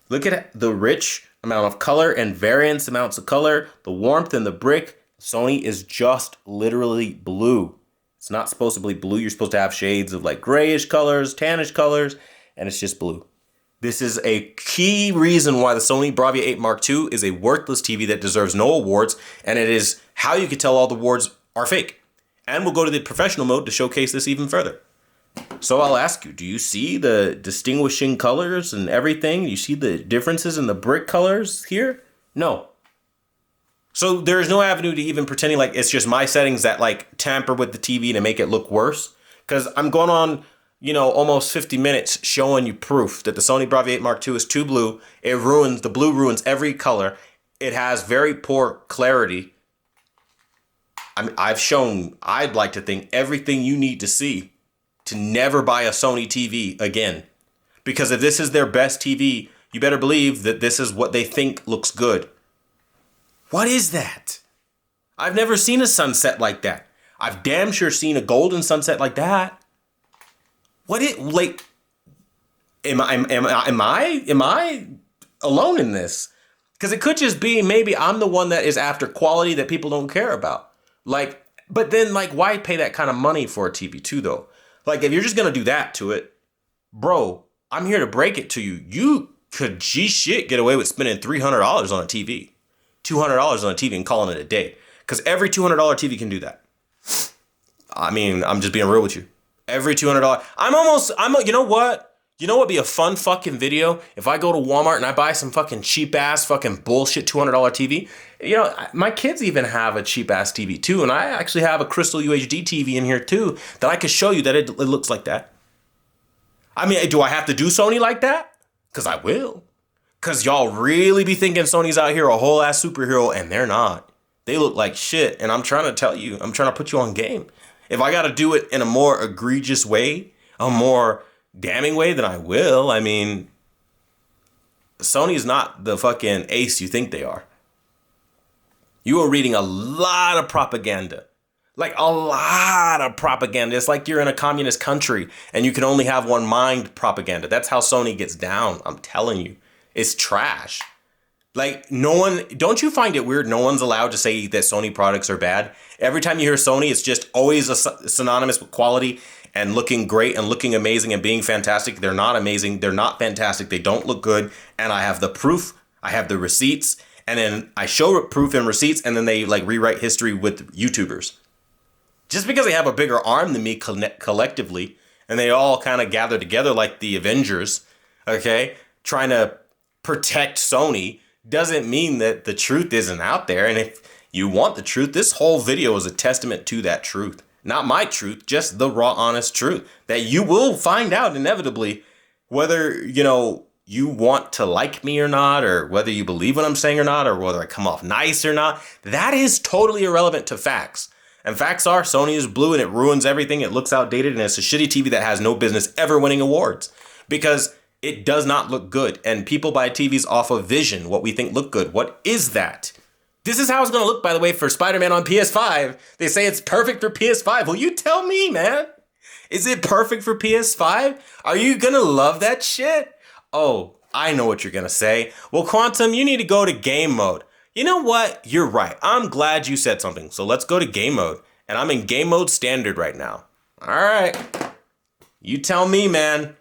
Look at the rich amount of color and variance amounts of color. The warmth in the brick. Sony is just literally blue. It's not supposed to be blue. You're supposed to have shades of like grayish colors, tannish colors, and it's just blue. This is a key reason why the Sony Bravia 8 Mark II is a worthless TV that deserves no awards, and it is how you can tell all the awards are fake. And we'll go to the professional mode to showcase this even further. So I'll ask you, do you see the distinguishing colors and everything? You see the differences in the brick colors here? No. So there is no avenue to even pretending like it's just my settings that like tamper with the TV to make it look worse. Because I'm going on, almost 50 minutes showing you proof that the Sony Bravia 8 Mark II is too blue. The blue ruins every color. It has very poor clarity. I mean, I'd like to think everything you need to see to never buy a Sony TV again. Because if this is their best TV, you better believe that this is what they think looks good. What is that? I've never seen a sunset like that. I've damn sure seen a golden sunset like that. What it like? Am I alone in this? Because it could just be maybe I'm the one that is after quality that people don't care about. Like, but then like, why pay that kind of money for a TV too though? Like, if you're just gonna do that to it, bro, I'm here to break it to you. You could get away with spending $300 on a TV, $200 on a TV, and calling it a day. Because every $200 TV can do that. I mean, I'm just being real with you. Every $200. You know what? You know what would be a fun fucking video? If I go to Walmart and I buy some fucking cheap ass fucking bullshit $200 TV. You know, my kids even have a cheap ass TV too. And I actually have a Crystal UHD TV in here too that I could show you that it looks like that. I mean, do I have to do Sony like that? Because I will. Because y'all really be thinking Sony's out here a whole ass superhero, and they're not. They look like shit, and I'm trying to tell you, I'm trying to put you on game. If I got to do it in a more egregious way, a more damning way, then I will. I mean, Sony's not the fucking ace you think they are. You are reading a lot of propaganda. Like a lot of propaganda. It's like you're in a communist country and you can only have one mind propaganda. That's how Sony gets down. I'm telling you. It's trash. Like don't you find it weird no one's allowed to say that Sony products are bad? Every time you hear Sony, it's just always synonymous with quality and looking great and looking amazing and being fantastic. They're not amazing. They're not fantastic. They don't look good. And I have the proof. I have the receipts. And then I show proof and receipts, and then they like rewrite history with YouTubers. Just because they have a bigger arm than me collectively, and they all kind of gather together like the Avengers, okay, trying to protect Sony, doesn't mean that the truth isn't out there. And if you want the truth, this whole video is a testament to that truth. Not my truth, just the raw, honest truth that you will find out inevitably, whether, you want to like me or not, or whether you believe what I'm saying or not, or whether I come off nice or not. That is totally irrelevant to facts. And facts are Sony is blue and it ruins everything. It looks outdated and it's a shitty TV that has no business ever winning awards because it does not look good. And people buy TVs off of vision, what we think look good. What is that? This is how it's going to look, by the way, for Spider-Man on PS5. They say it's perfect for PS5. Well, you tell me, man. Is it perfect for PS5? Are you going to love that shit? Oh, I know what you're going to say. Well, Quantum, you need to go to game mode. You know what? You're right. I'm glad you said something. So let's go to game mode. And I'm in game mode standard right now. All right. You tell me, man.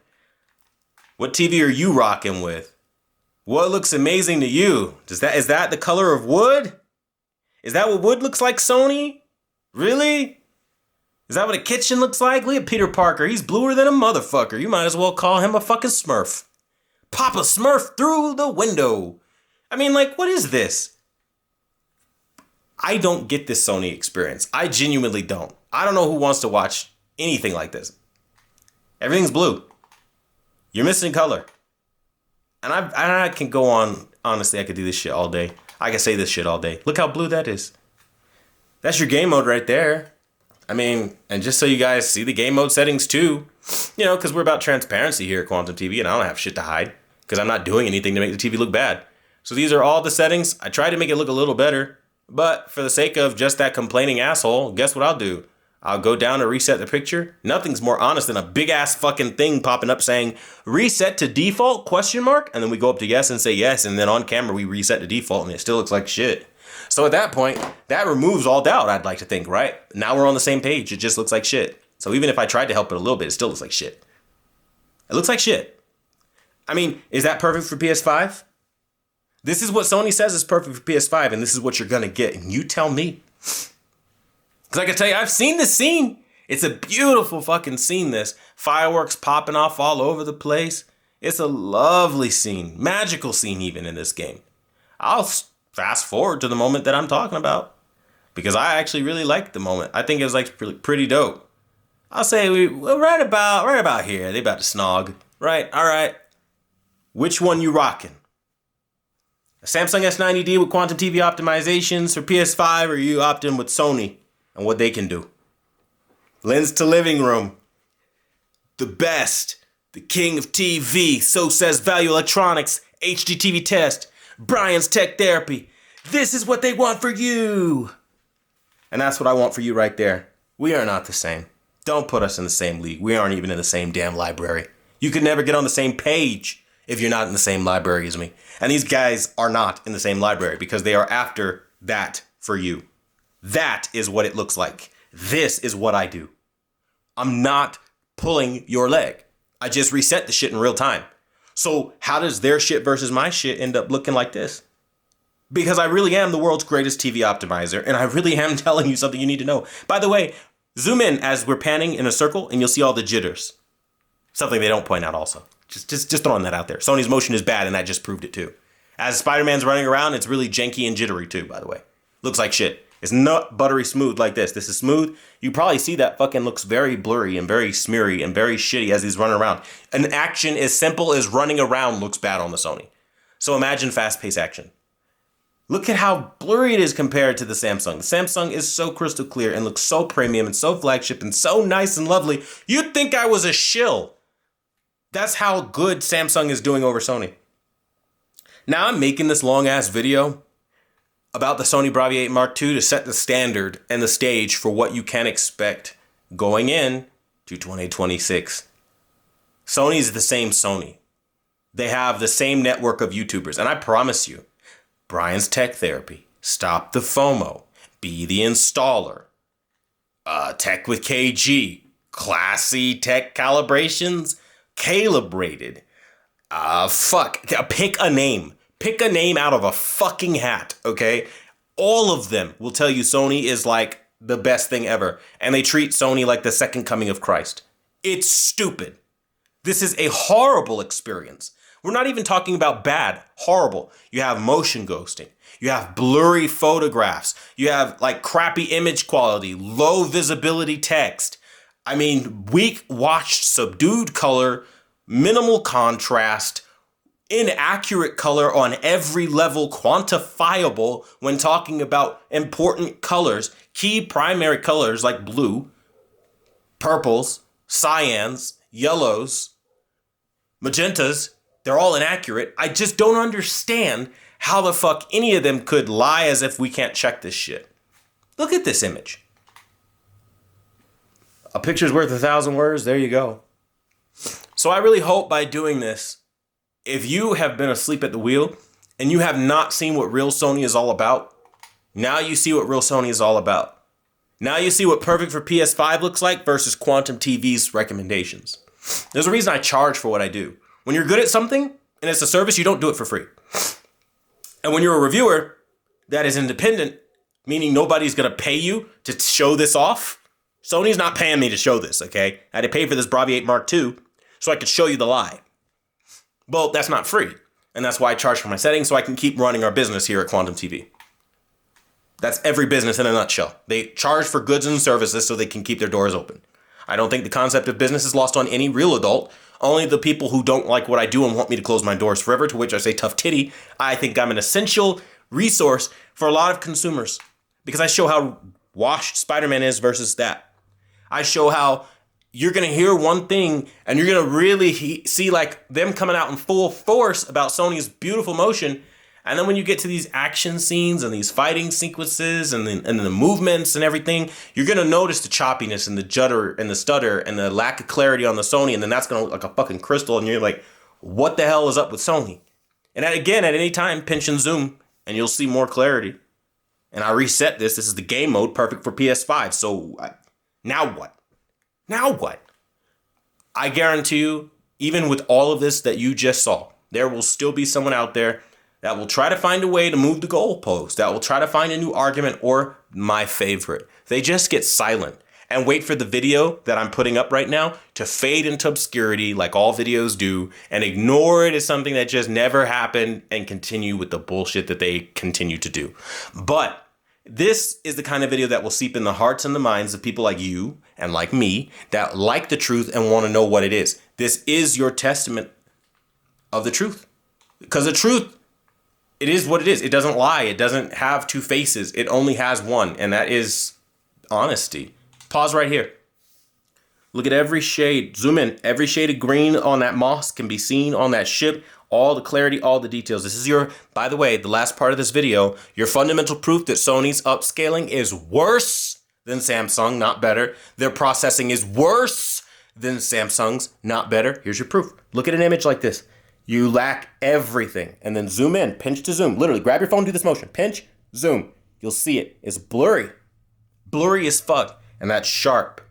What TV are you rocking with? What looks amazing to you? Is that the color of wood? Is that what wood looks like, Sony? Really? Is that what a kitchen looks like? Look at Peter Parker. He's bluer than a motherfucker. You might as well call him a fucking Smurf. Papa Smurf through the window. I mean, like, what is this? I don't get this Sony experience. I genuinely don't. I don't know who wants to watch anything like this. Everything's blue. You're missing color. And I can go on. Honestly, I could do this shit all day. I can say this shit all day. Look how blue that is. That's your game mode right there. I mean, and just so you guys see the game mode settings too, because we're about transparency here at Quantum TV, and I don't have shit to hide because I'm not doing anything to make the TV look bad. So these are all the settings. I tried to make it look a little better. But for the sake of just that complaining asshole, guess what I'll do? I'll go down and reset the picture. Nothing's more honest than a big ass fucking thing popping up saying reset to default ? And then we go up to yes and say yes. And then on camera, we reset to default and it still looks like shit. So at that point, that removes all doubt, I'd like to think, right? Now we're on the same page. It just looks like shit. So even if I tried to help it a little bit, it still looks like shit. It looks like shit. I mean, is that perfect for PS5? This is what Sony says is perfect for PS5, and this is what you're going to get. And you tell me. Because I can tell you, I've seen this scene. It's a beautiful fucking scene, this. Fireworks popping off all over the place. It's a lovely scene. Magical scene even in this game. I'll fast forward to the moment that I'm talking about. Because I actually really liked the moment. I think it was like pretty dope. I'll say we're right about here. They about to snog. Right, all right. Which one you rocking? A Samsung S90D with Quantum TV optimizations for PS5, or you opting with Sony and what they can do? Lens to living room. The best. The king of TV. So says Value Electronics. HD TV test. Brian's Tech Therapy. This is what they want for you. And that's what I want for you right there. We are not the same. Don't put us in the same league. We aren't even in the same damn library. You could never get on the same page if you're not in the same library as me. And these guys are not in the same library because they are after that for you. That is what it looks like. This is what I do. I'm not pulling your leg. I just reset the shit in real time. So how does their shit versus my shit end up looking like this? Because I really am the world's greatest TV optimizer, and I really am telling you something you need to know. By the way, zoom in as we're panning in a circle, and you'll see all the jitters. Something they don't point out also. Just throwing that out there. Sony's motion is bad, and that just proved it too. As Spider-Man's running around, it's really janky and jittery too, by the way. Looks like shit. It's not buttery smooth like this. This is smooth. You probably see that fucking looks very blurry and very smeary and very shitty as he's running around. An action as simple as running around looks bad on the Sony. So imagine fast-paced action. Look at how blurry it is compared to the Samsung. The Samsung is so crystal clear and looks so premium and so flagship and so nice and lovely. You'd think I was a shill. That's how good Samsung is doing over Sony. Now I'm making this long-ass video about the Sony Bravia 8 Mark II to set the standard and the stage for what you can expect going in to 2026. Sony's the same Sony. They have the same network of YouTubers. And I promise you, Brian's Tech Therapy, Stop the FOMO, Be the Installer, Tech with KG, Classy Tech Calibrations, Calibrated, pick a name. Pick a name out of a fucking hat, okay? All of them will tell you Sony is like the best thing ever. And they treat Sony like the second coming of Christ. It's stupid. This is a horrible experience. We're not even talking about bad, horrible. You have motion ghosting. You have blurry photographs. You have like crappy image quality, low visibility text. I mean, weak washed subdued color, minimal contrast, inaccurate color on every level, quantifiable when talking about important colors, key primary colors like blue, purples, cyans, yellows, magentas. They're all inaccurate. I just don't understand how the fuck any of them could lie as if we can't check this shit. Look at this image. A picture's worth 1,000 words. There you go. So I really hope by doing this, if you have been asleep at the wheel and you have not seen what real Sony is all about, now you see what real Sony is all about. Now you see what perfect for PS5 looks like versus Quantum TV's recommendations. There's a reason I charge for what I do. When you're good at something and it's a service, you don't do it for free. And when you're a reviewer that is independent, meaning nobody's going to pay you to show this off, Sony's not paying me to show this, okay? I had to pay for this Bravia 8 Mark II so I could show you the lie. Well, that's not free. And that's why I charge for my settings so I can keep running our business here at Quantum TV. That's every business in a nutshell. They charge for goods and services so they can keep their doors open. I don't think the concept of business is lost on any real adult. Only the people who don't like what I do and want me to close my doors forever, to which I say tough titty. I think I'm an essential resource for a lot of consumers because I show how washed Spider-Man is versus that. I show how you're going to hear one thing and you're going to really see like them coming out in full force about Sony's beautiful motion. And then when you get to these action scenes and these fighting sequences and the movements and everything, you're going to notice the choppiness and the judder and the stutter and the lack of clarity on the Sony. And then that's going to look like a fucking crystal. And you're like, what the hell is up with Sony? And again, at any time, pinch and zoom and you'll see more clarity. And I reset this. This is the game mode, perfect for PS5. So now what? Now what? I guarantee you, even with all of this that you just saw, there will still be someone out there that will try to find a way to move the goalpost, that will try to find a new argument, or my favorite, they just get silent and wait for the video that I'm putting up right now to fade into obscurity like all videos do and ignore it as something that just never happened and continue with the bullshit that they continue to do. But this is the kind of video that will seep in the hearts and the minds of people like you and like me that like the truth and want to know what it is. This is your testament of the truth. Because the truth, it is what it is. It doesn't lie. It doesn't have two faces. It only has one, and that is honesty. Pause right here. Look at every shade. Zoom in. Every shade of green on that moss can be seen on that ship. all the clarity, all the details. This is your, by the way, the last part of this video, your fundamental proof that Sony's upscaling is worse than Samsung, not better. Their processing is worse than Samsung's, not better. Here's your proof. Look at an image like this. You lack everything. And then zoom in, pinch to zoom. Literally, grab your phone, do this motion. Pinch, zoom. You'll see it. It's blurry. Blurry as fuck. And that's sharp.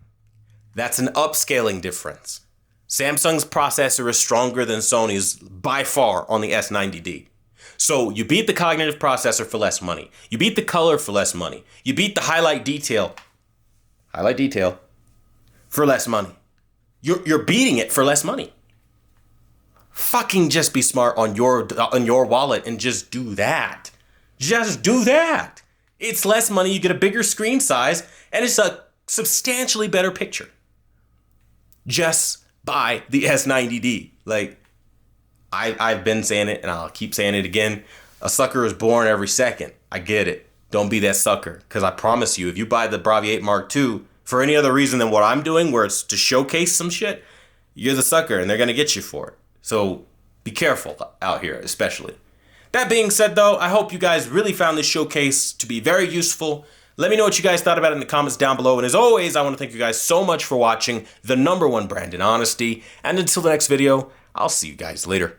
That's an upscaling difference. Samsung's processor is stronger than Sony's by far on the S90D. So you beat the cognitive processor for less money. You beat the color for less money. You beat the highlight detail for less money. You're beating it for less money. Fucking just be smart on your wallet and just do that. Just do that. It's less money, you get a bigger screen size, and it's a substantially better picture. Just buy the S90D. Like, I've been saying it and I'll keep saying it again. A sucker is born every second. I get it. Don't be that sucker. Because I promise you, if you buy the Bravia 8 Mark II for any other reason than what I'm doing, where it's to showcase some shit, you're the sucker and they're going to get you for it. So be careful out here, especially. That being said, though, I hope you guys really found this showcase to be very useful. Let me know what you guys thought about it in the comments down below. And as always, I want to thank you guys so much for watching the #1 brand in honesty. And until the next video, I'll see you guys later.